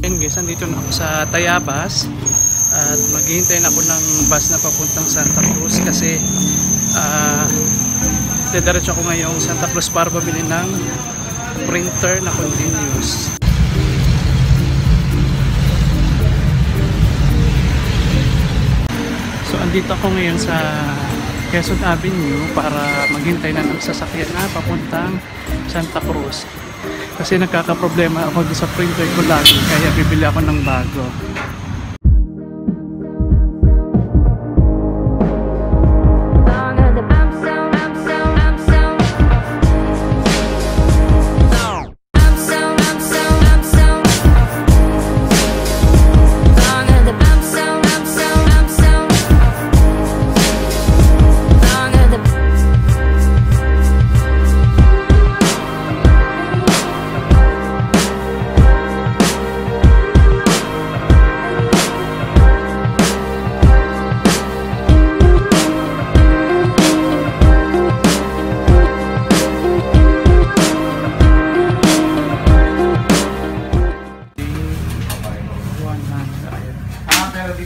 Ayan guys, andito na ako sa Tayabas at maghihintay na ako ng bus na papuntang Santa Cruz kasi diretso ako ngayong Santa Cruz para bumili ng printer na continuous. So andito ako ngayon sa Quezon Avenue para maghintay na ng sasakyan na papuntang Santa Cruz. Kasi nagkakaproblema ako sa printer ko lagi kaya bibili ako ng bago.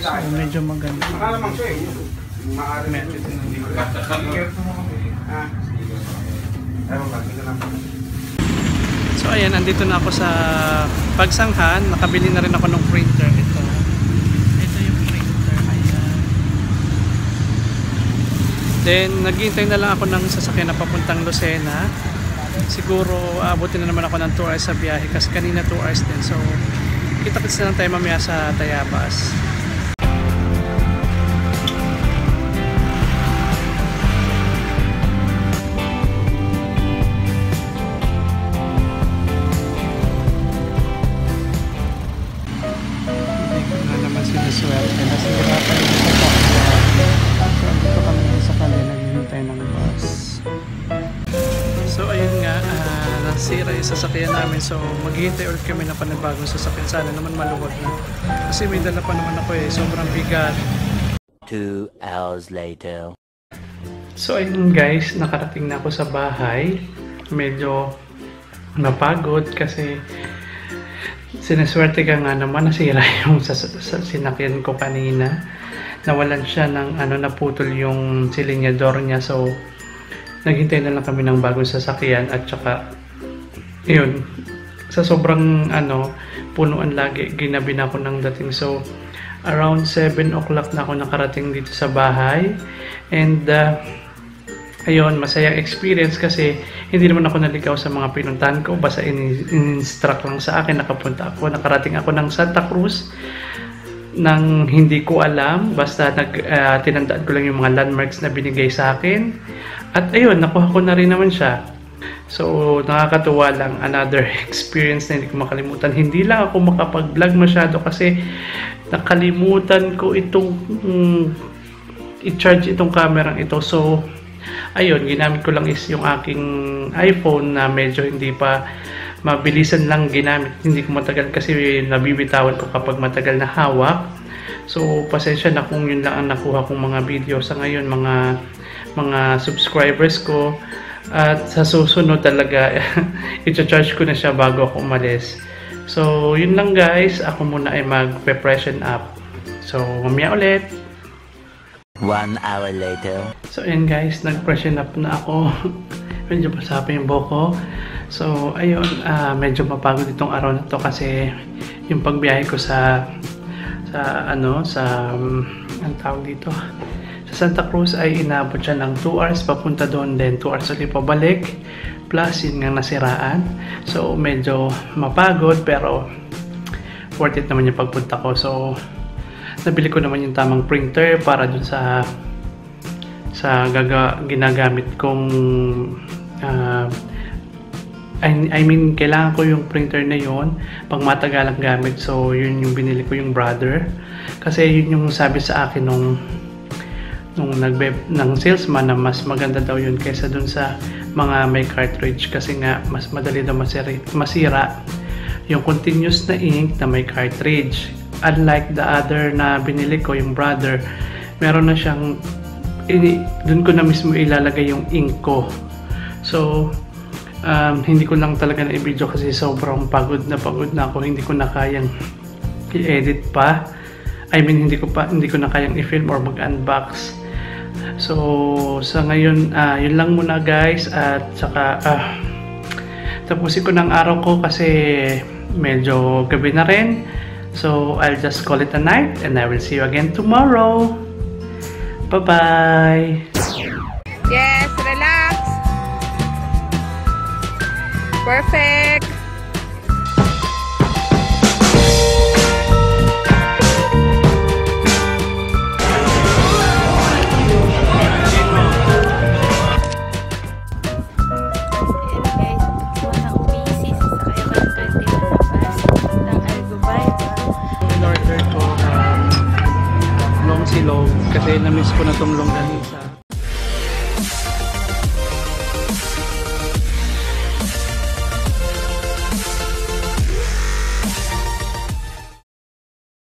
So, medyo maganda. So ayan, andito na ako sa Pagsanghan. Nakabili na rin ako ng printer. Ito yung printer. Ayan. Then naghihintay na lang ako ng sasakyan na papuntang Lucena. Siguro abutin na naman ako ng 2 hours sa biyahe kasi kanina 2 hours din. So kita-kits na lang tayo mamaya sa Tayabas. Swerte na sinirapan yung sasakyan. So dito kami sa kanila naghihintay ng bus. So ayun nga, nasira yung sasakyan namin. So maghihintay ulit kami na panibagong sasakyan. Sana naman maluwag na. Kasi may dala pa naman ako sobrang bigat. 2 hours later. So ayun guys, nakarating na ako sa bahay. Medyo napagod kasi sinaswerte ka nga naman nasira yung sinakyan ko kanina. Nawalan siya ng naputol yung silinyador niya. So naghintay na lang kami ng bagong sasakyan at saka yun, sa sobrang punuan lagi, ginabi na ako ng dating. So around 7 o'clock na ako nakarating dito sa bahay. And ayun, masayang experience kasi hindi naman ako naligaw sa mga pinuntahan ko. Basta in-instruct lang sa akin, nakarating ako ng Santa Cruz nang hindi ko alam. Basta tinandaan ko lang yung mga landmarks na binigay sa akin. At ayun, nakuha ko na rin naman siya. So, nakakatuwa lang. Another experience na hindi ko makalimutan. Hindi lang ako makapag-vlog masyado kasi nakalimutan ko itong i-charge itong kamerang ito. So, ayun, ginamit ko lang is yung aking iPhone na medyo hindi pa mabilisan lang ginamit. Hindi ko matagal kasi nabibitawan ko kapag matagal na hawak. So, pasensya na kung yun lang ang nakuha kong mga video sa ngayon, mga subscribers ko. At sa susunod talaga, i-charge ko na siya bago ako umalis. So, yun lang guys. Ako muna ay mag-freshen up. So, mamaya ulit. 1 hour later. So ayan guys, nag-freshen up na ako. Medyo pasapa yung buhok ko. So ayun, medyo mapagod itong araw na to kasi yung pagbiyahe ko ang tawag dito, sa Santa Cruz ay inabot siya ng 2 hours papunta doon, then 2 hours ulit pabalik, plus yun nga nasiraan. So medyo mapagod pero worth it naman yung pagpunta ko. So nabili ko naman yung tamang printer para dun sa ginagamit kong kailangan ko yung printer na yon pang matagalang gamit. So yun yung binili ko, yung Brother, kasi yun yung sabi sa akin nung ng salesman na mas maganda daw yun kaysa dun sa mga may cartridge kasi nga mas madali daw masira yung continuous na ink na may cartridge. Unlike the other na binili ko, yung Brother, meron na siyang dun ko na mismo ilalagay yung ink ko. So hindi ko lang talaga na i-video kasi sobrang pagod na ako. Hindi ko na kayang i-edit pa. I mean, hindi ko na kayang i-film or mag-unbox. So, sa ngayon, yun lang muna guys. At saka, tapusin ko ng araw ko kasi medyo gabi na rin. So, I'll just call it a night and I will see you again tomorrow. Bye-bye! Yes, relax. Perfect. In order ko long silog kasi na-miss ko na tong longganisa.